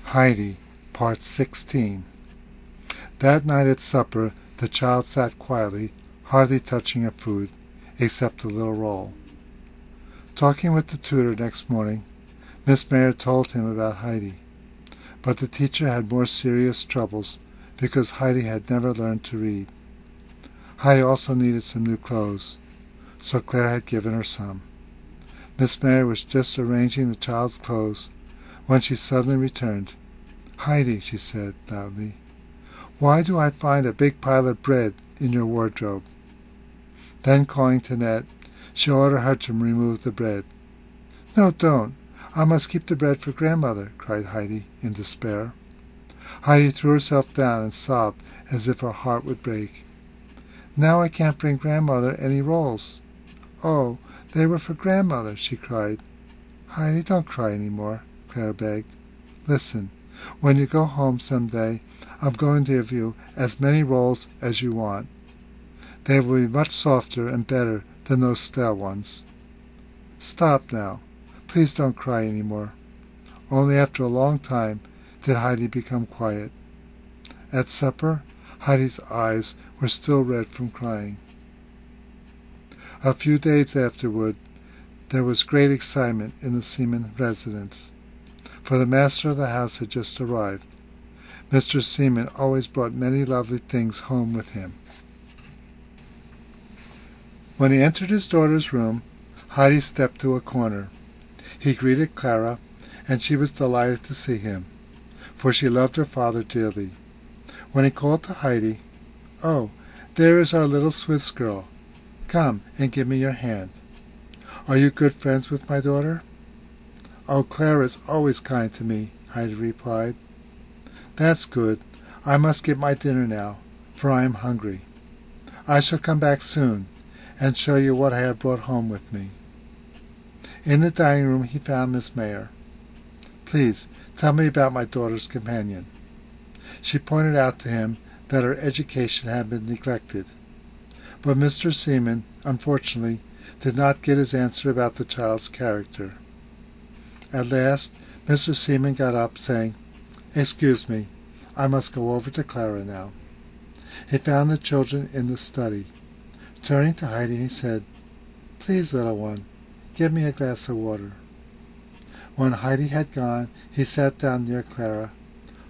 Heidi, Part 16. That night at supper the child sat quietly, hardly touching her food, except a little roll. Talking with the tutor next morning, Miss Mayer told him about Heidi. But the teacher had more serious troubles because Heidi had never learned to read. Heidi also needed some new clothes, so Clara had given her some. Miss Mayer was just arranging the child's clothes when she suddenly returned. "Heidi," she said loudly, "why do I find a big pile of bread in your wardrobe?" Then calling to Ned, she ordered her to remove the bread. "No, don't. I must keep the bread for grandmother," cried Heidi in despair. Heidi threw herself down and sobbed as if her heart would break. "Now I can't bring grandmother any rolls." "Oh, they were for grandmother," she cried. "Heidi, don't cry any more," Clara begged. "Listen. When you go home some day, I'm going to give you as many rolls as you want. They will be much softer and better than those stale ones." "Stop now. Please don't cry any more." Only after a long time did Heidi become quiet. At supper, Heidi's eyes were still red from crying. A few days afterward, there was great excitement in the Seaman residence, for the master of the house had just arrived. Mr. Seaman always brought many lovely things home with him. When he entered his daughter's room, Heidi stepped to a corner. He greeted Clara, and she was delighted to see him, for she loved her father dearly. When he called to Heidi, "Oh, there is our little Swiss girl. Come and give me your hand. Are you good friends with my daughter?" "Oh, Clara is always kind to me," Heidi replied. "That's good. I must get my dinner now, for I am hungry. I shall come back soon, and show you what I have brought home with me." In the dining room he found Miss Mayer. "Please tell me about my daughter's companion." She pointed out to him that her education had been neglected. But Mr. Seaman, unfortunately, did not get his answer about the child's character. At last Mr. Seaman got up, saying, "Excuse me, I must go over to Clara now." He found the children in the study. Turning to Heidi, he said, "Please, little one, give me a glass of water." When Heidi had gone, he sat down near Clara,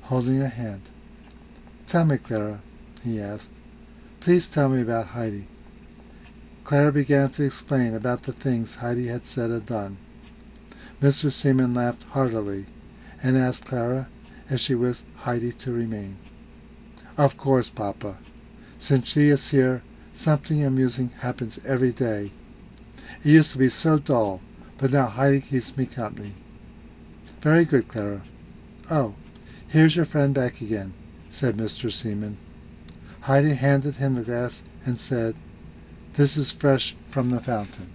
holding her hand. "Tell me, Clara," he asked. "Please tell me about Heidi." Clara began to explain about the things Heidi had said and done. Mr. Seaman laughed heartily, and asked Clara if she wished Heidi to remain. "Of course, Papa. Since she is here, something amusing happens every day. It used to be so dull, but now Heidi keeps me company." "Very good, Clara. Oh, here's your friend back again," said Mr. Seaman. Heidi handed him the glass and said, "This is fresh from the fountain."